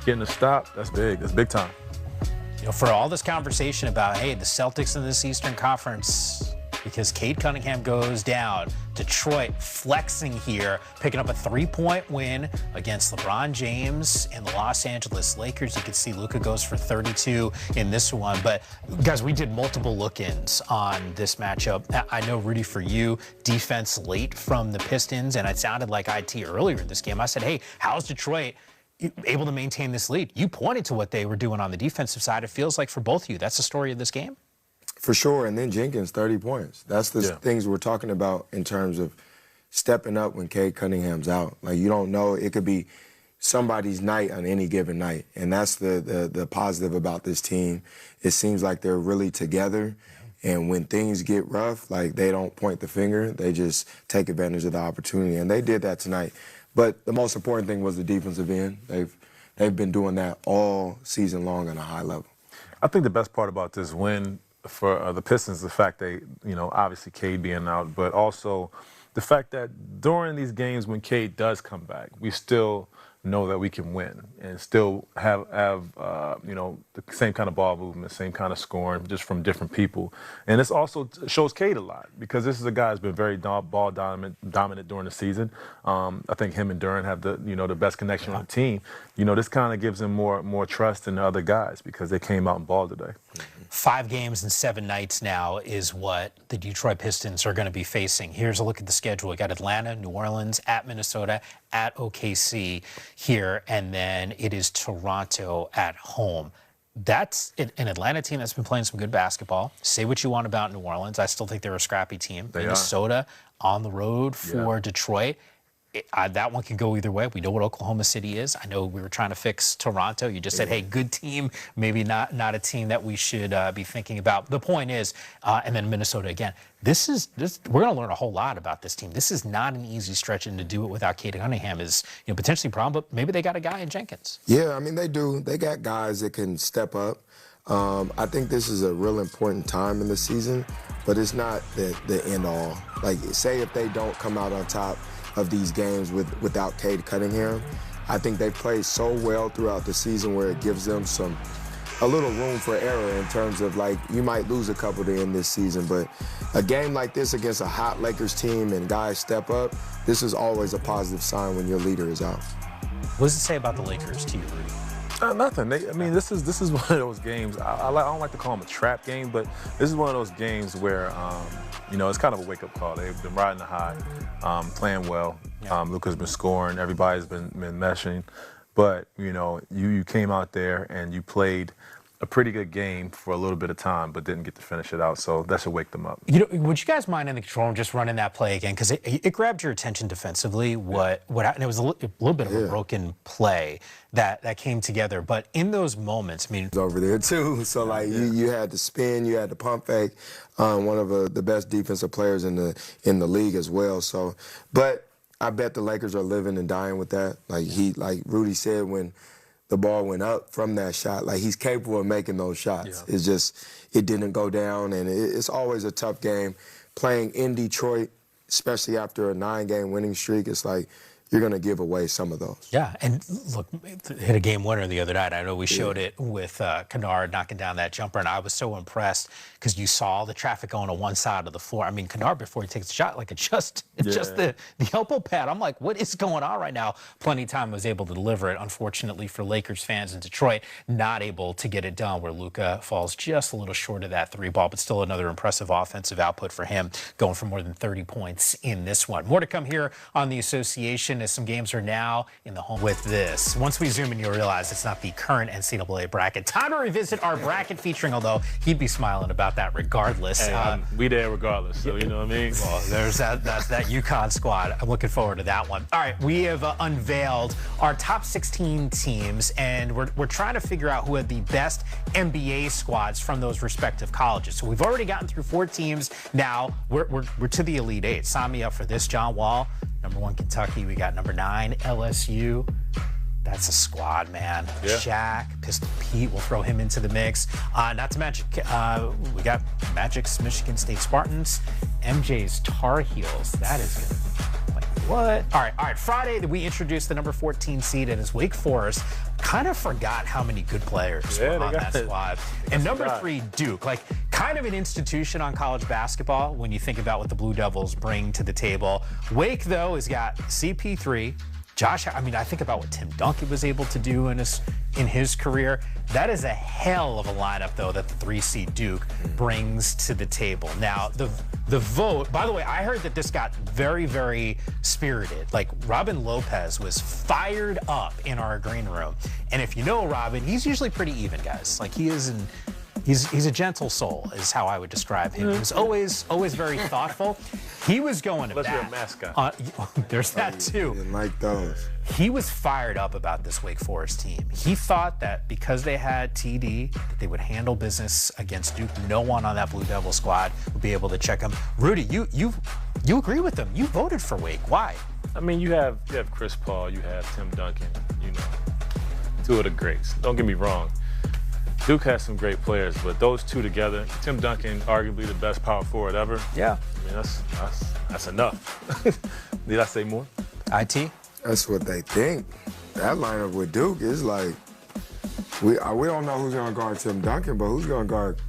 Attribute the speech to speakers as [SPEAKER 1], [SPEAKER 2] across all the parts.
[SPEAKER 1] getting a stop, that's big. That's big time.
[SPEAKER 2] You know, for all this conversation about, hey, the Celtics in this Eastern Conference, because Cade Cunningham goes down, Detroit flexing here, picking up a 3-point win against LeBron James and the Los Angeles Lakers. You can see Luka goes for 32 in this one. But, guys, we did multiple look-ins on this matchup. I know, Rudy, for you, defense late from the Pistons, and it sounded like IT earlier in this game. I said, hey, how's Detroit able to maintain this lead? You pointed to what they were doing on the defensive side. It feels like for both of you, that's the story of this game.
[SPEAKER 3] For sure, and then Jenkins, 30 points. That's the things we're talking about in terms of stepping up when Cade Cunningham's out. Like, you don't know, it could be somebody's night on any given night, and that's the positive about this team. It seems like they're really together, and when things get rough, like, they don't point the finger. They just take advantage of the opportunity, and they did that tonight. But the most important thing was the defensive end. They've been doing that all season long on a high level.
[SPEAKER 1] I think the best part about this win for the Pistons, the fact they, you know, obviously Cade being out, but also the fact that during these games when Cade does come back, we still know that we can win and still have you know, the same kind of ball movement, same kind of scoring, just from different people. And this also shows Cade a lot, because this is a guy who's been very ball dominant during the season. I think him and Duran have the best connection on the team. You know, this kind of gives him more trust than the other guys, because they came out and balled today.
[SPEAKER 2] 5 games and 7 nights now is what the Detroit Pistons are going to be facing. Here's a look at the schedule. We got Atlanta, New Orleans, at Minnesota, at OKC here, and then it is Toronto at home. That's an Atlanta team that's been playing some good basketball. Say what you want about New Orleans. I still think they're a scrappy team. Minnesota on the road for Detroit. That one can go either way. We know what Oklahoma City is. I know we were trying to fix Toronto. You just said, hey, good team, maybe not a team that we should be thinking about. The point is, and then Minnesota again. We're going to learn a whole lot about this team. This is not an easy stretch, and to do it without Cade Cunningham is, you know, potentially a problem. But maybe they got a guy in Jenkins.
[SPEAKER 3] Yeah, I mean, they do. They got guys that can step up. I think this is a real important time in the season, but it's not the end all. Like, say if they don't come out on top of these games without Cade Cunningham, I think they've played so well throughout the season where it gives them a little room for error in terms of, like, you might lose a couple to end this season, but a game like this against a hot Lakers team and guys step up, this is always a positive sign when your leader is out.
[SPEAKER 2] What does it say about the Lakers to you, Rudy?
[SPEAKER 1] Nothing. I mean, this is one of those games. I don't like to call them a trap game, but this is one of those games where, you know, it's kind of a wake-up call. They've been riding the high, playing well. Luka's been scoring. Everybody's been meshing. But, you know, you came out there and you played a pretty good game for a little bit of time, but didn't get to finish it out. So that should wake them up.
[SPEAKER 2] You know, would you guys mind in the control room just running that play again? Because it grabbed your attention defensively. What happened? It was a little bit of a broken play that came together. But in those moments, I mean,
[SPEAKER 3] over there too. So like you had the spin, you had the pump fake. One of the best defensive players in the league as well. So, but I bet the Lakers are living and dying with that. Like Rudy said, when the ball went up from that shot, like, he's capable of making those shots. It's just, it didn't go down, and it's always a tough game. Playing in Detroit, especially after a 9-game winning streak, it's like, you're going to give away some of those.
[SPEAKER 2] Yeah, and look, hit a game winner the other night. I know we showed it with Kennard knocking down that jumper, and I was so impressed because you saw the traffic going to one side of the floor. I mean, Kennard, before he takes the shot, like, it's just the elbow pad. I'm like, what is going on right now? Plenty of time was able to deliver it. Unfortunately for Lakers fans in Detroit, not able to get it done, where Luka falls just a little short of that 3-ball, but still another impressive offensive output for him, going for more than 30 points in this one. More to come here on the association, as some games are now in the home with this. Once we zoom in, you'll realize it's not the current NCAA bracket. Time to revisit our bracket featuring, although he'd be smiling about that regardless.
[SPEAKER 1] Hey, we there regardless, so you know what I mean?
[SPEAKER 2] Well, there's that UConn squad. I'm looking forward to that one. All right, we have unveiled our top 16 teams, and we're trying to figure out who had the best NBA squads from those respective colleges. So we've already gotten through 4 teams. Now we're to the Elite 8. Sign me up for this, John Wall. Number 1, Kentucky. We got number 9, LSU. That's a squad, man. Shaq, Pistol Pete, we'll throw him into the mix. Not to mention, we got Magic's Michigan State Spartans, MJ's Tar Heels. That is going to be What? All right. Friday, we introduced the number 14 seed, and it's Wake Forest. Kind of forgot how many good players were on that squad. And number 3, Duke. Like, kind of an institution on college basketball when you think about what the Blue Devils bring to the table. Wake, though, has got CP3. I think about what Tim Duncan was able to do in his career. That is a hell of a lineup, though, that the 3 seed Duke brings to the table. Now, the vote, by the way, I heard that this got very, very spirited. Like, Robin Lopez was fired up in our green room. And if you know Robin, he's usually pretty even, guys. Like, he's a gentle soul, is how I would describe him. He's always very thoughtful. He was going to bat.
[SPEAKER 1] Unless you're a mascot.
[SPEAKER 2] There's that too.
[SPEAKER 3] Didn't like those.
[SPEAKER 2] He was fired up about this Wake Forest team. He thought that because they had TD, that they would handle business against Duke. No one on that Blue Devil squad would be able to check him. Rudy, you agree with them. You voted for Wake. Why?
[SPEAKER 1] I mean, you have Chris Paul, you have Tim Duncan, 2 of the greats. Don't get me wrong. Duke has some great players, but those 2 together, Tim Duncan, arguably the best power forward ever.
[SPEAKER 2] Yeah.
[SPEAKER 1] I mean, that's enough. Did I say more?
[SPEAKER 2] IT?
[SPEAKER 3] That's what they think. That lineup with Duke is like, we don't know who's going to guard Tim Duncan, but who's going to guard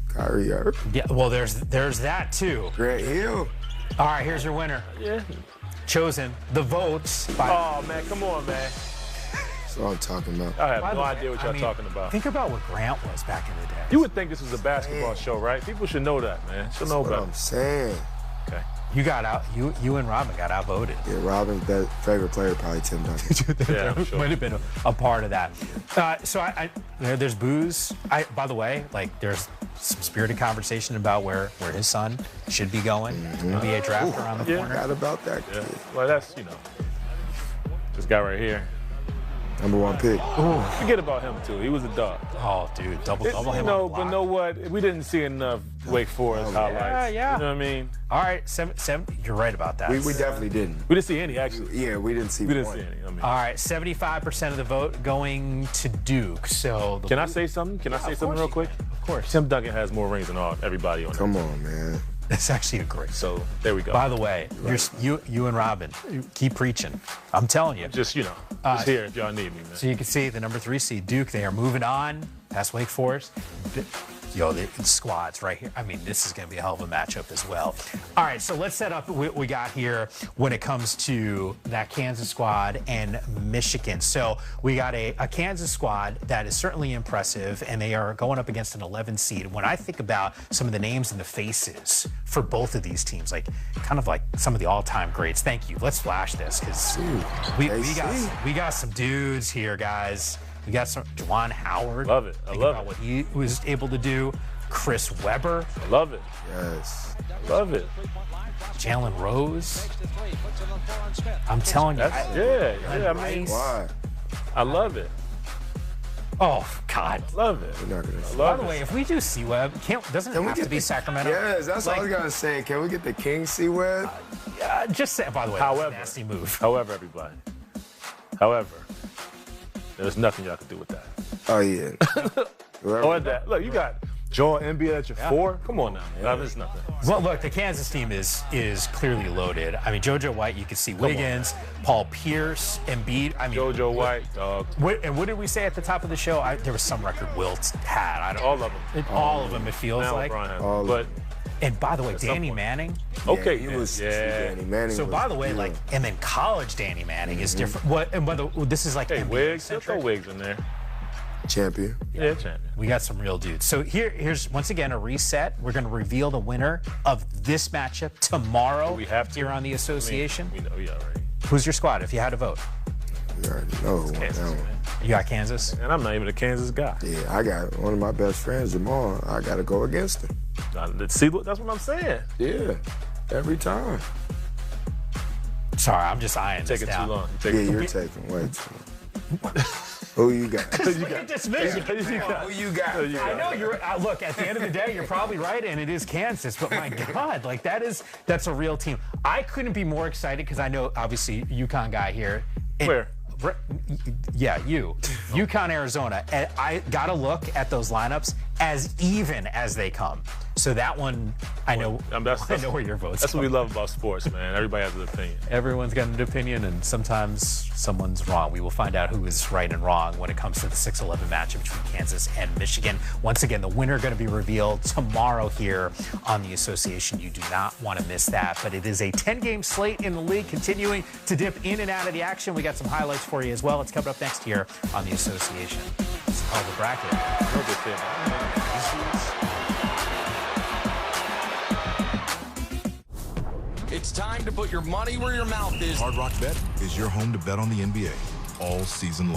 [SPEAKER 3] Kyrie Irving?
[SPEAKER 2] Yeah, well, there's that too.
[SPEAKER 3] Grant Hill.
[SPEAKER 2] All right, here's your winner.
[SPEAKER 1] Yeah.
[SPEAKER 2] Chosen. The votes by...
[SPEAKER 1] Oh, man, come on, man.
[SPEAKER 3] That's what I'm talking about.
[SPEAKER 1] I have no idea what y'all talking about.
[SPEAKER 2] Think about what Grant was back in the day.
[SPEAKER 1] You would think this was a basketball show, right? People should know that, man. Should know
[SPEAKER 3] That's what
[SPEAKER 1] better.
[SPEAKER 3] I'm saying.
[SPEAKER 1] Okay.
[SPEAKER 2] You got out. You and Robin got outvoted.
[SPEAKER 3] Yeah, Robin's favorite player probably Tim Duncan.
[SPEAKER 1] Yeah, I'm sure.
[SPEAKER 2] Might have been a part of that. So there's booze. By the way, like there's some spirited conversation about where his son should be going. NBA draft around the corner.
[SPEAKER 3] Forgot about that kid.
[SPEAKER 1] Well, that's this guy right here.
[SPEAKER 3] Number 1 pick.
[SPEAKER 1] Forget about him too. He was a dog.
[SPEAKER 2] Oh, dude, double him on the block.
[SPEAKER 1] But know what? We didn't see enough Wake Forest highlights.
[SPEAKER 2] Yeah.
[SPEAKER 1] You know what I mean?
[SPEAKER 2] All right, seven. You're right about that.
[SPEAKER 3] We definitely didn't.
[SPEAKER 1] We didn't see any actually.
[SPEAKER 3] Yeah, we didn't see
[SPEAKER 1] We didn't
[SPEAKER 3] one.
[SPEAKER 1] see any. I mean,
[SPEAKER 2] All right, 75% of the vote going to Duke. So
[SPEAKER 1] can I say something? Can I say something real quick?
[SPEAKER 2] Of course.
[SPEAKER 1] Tim Duncan has more rings than everybody on
[SPEAKER 3] Come on, man.
[SPEAKER 2] That's actually a great.
[SPEAKER 1] So there we go.
[SPEAKER 2] By the way, you and Robin, keep preaching. I'm telling you.
[SPEAKER 1] Just here if y'all need me, man.
[SPEAKER 2] So you can see the number 3 seed Duke. They are moving on past Wake Forest. The squads right here. I mean, this is going to be a hell of a matchup as well. All right, so let's set up what we got here when it comes to that Kansas squad and Michigan. So we got a Kansas squad that is certainly impressive, and they are going up against an 11 seed. When I think about some of the names and the faces for both of these teams, like kind of like some of the all-time greats. Thank you. Let's flash this because we got some dudes here, guys. We got some Juwan Howard.
[SPEAKER 1] Love it. I love
[SPEAKER 2] about what he was able to do. Chris Webber.
[SPEAKER 1] I love it.
[SPEAKER 3] Yes.
[SPEAKER 1] Love it.
[SPEAKER 2] Jalen Rose. I'm telling you.
[SPEAKER 1] I mean,
[SPEAKER 3] Why?
[SPEAKER 1] I love it.
[SPEAKER 2] Oh, God.
[SPEAKER 1] Love it.
[SPEAKER 3] We're not gonna
[SPEAKER 1] I
[SPEAKER 3] see.
[SPEAKER 2] By
[SPEAKER 1] love
[SPEAKER 2] the
[SPEAKER 1] it.
[SPEAKER 2] way, if we do C-Web, doesn't it have to be Sacramento?
[SPEAKER 3] Yes, that's what I was gonna say. Can we get the King C-Web?
[SPEAKER 2] Just say, by the way, that's
[SPEAKER 1] However,
[SPEAKER 2] a nasty move.
[SPEAKER 1] However, everybody. However, there's nothing y'all can do with that.
[SPEAKER 3] Oh yeah.
[SPEAKER 1] Or that. Look, you got Joel Embiid at your 4. Come on now. Yeah. There's nothing.
[SPEAKER 2] Well, look, the Kansas team is clearly loaded. I mean, JoJo White, you can see Wiggins, Paul Pierce, Embiid. I mean,
[SPEAKER 1] JoJo White, dog.
[SPEAKER 2] And what did we say at the top of the show? There was some record Wilt had.
[SPEAKER 1] All of them.
[SPEAKER 2] All of them, it feels
[SPEAKER 1] Now
[SPEAKER 2] like.
[SPEAKER 1] LeBron has
[SPEAKER 3] All
[SPEAKER 1] them.
[SPEAKER 3] of
[SPEAKER 1] But
[SPEAKER 2] And by the way, Danny
[SPEAKER 1] point.
[SPEAKER 2] Manning.
[SPEAKER 1] okay,
[SPEAKER 3] he
[SPEAKER 1] man.
[SPEAKER 3] was.
[SPEAKER 1] Yeah.
[SPEAKER 3] Danny Manning.
[SPEAKER 2] So
[SPEAKER 3] was
[SPEAKER 2] by the way,
[SPEAKER 3] killer.
[SPEAKER 2] and then college Danny Manning is different. What? And whether this is like
[SPEAKER 1] Hey,
[SPEAKER 2] NBA
[SPEAKER 1] Wiggs. Throw
[SPEAKER 2] centric.
[SPEAKER 1] Wiggs in there.
[SPEAKER 3] champion.
[SPEAKER 1] Yeah, champion.
[SPEAKER 2] We got some real dudes. So here's once again a reset. We're going to reveal the winner of this matchup tomorrow.
[SPEAKER 1] We have to.
[SPEAKER 2] Here on the association.
[SPEAKER 1] We know, yeah, already.
[SPEAKER 2] Who's your squad if you had to vote?
[SPEAKER 3] You already know who won
[SPEAKER 1] Kansas,
[SPEAKER 3] that one.
[SPEAKER 1] man.
[SPEAKER 2] You got Kansas.
[SPEAKER 1] And I'm not even a Kansas guy.
[SPEAKER 3] Yeah, I got one of my best friends, Jamal. I got to go against him.
[SPEAKER 1] See, that's what I'm saying.
[SPEAKER 3] Yeah, every time.
[SPEAKER 2] Sorry, I'm just eyeing this
[SPEAKER 1] Taking
[SPEAKER 2] down.
[SPEAKER 1] too long.
[SPEAKER 3] Yeah, you're taking way too long. Who you got?
[SPEAKER 2] Look at this vision.
[SPEAKER 3] Who you got?
[SPEAKER 2] I know you're. Look, at the end of the day, you're probably right, and it is Kansas. But my God, like that's a real team. I couldn't be more excited because I know, obviously, UConn guy here. And
[SPEAKER 1] Where?
[SPEAKER 2] Yeah, UConn, Arizona. And I got to look at those lineups as even as they come. So that one, I know, I know where your vote's
[SPEAKER 1] That's what we love about sports, man. Everybody has an opinion.
[SPEAKER 2] Everyone's got an opinion, and sometimes someone's wrong. We will find out who is right and wrong when it comes to the 6-11 matchup between Kansas and Michigan. Once again, the winner going to be revealed tomorrow here on the Association. You do not want to miss that. But it is a 10-game slate in the league, continuing to dip in and out of the action. We got some highlights for you as well. It's coming up next here on the Association. It's called the bracket.
[SPEAKER 1] No good thing.
[SPEAKER 4] It's time to put your money where your mouth is.
[SPEAKER 5] Hard Rock Bet is your home to bet on the NBA all season long.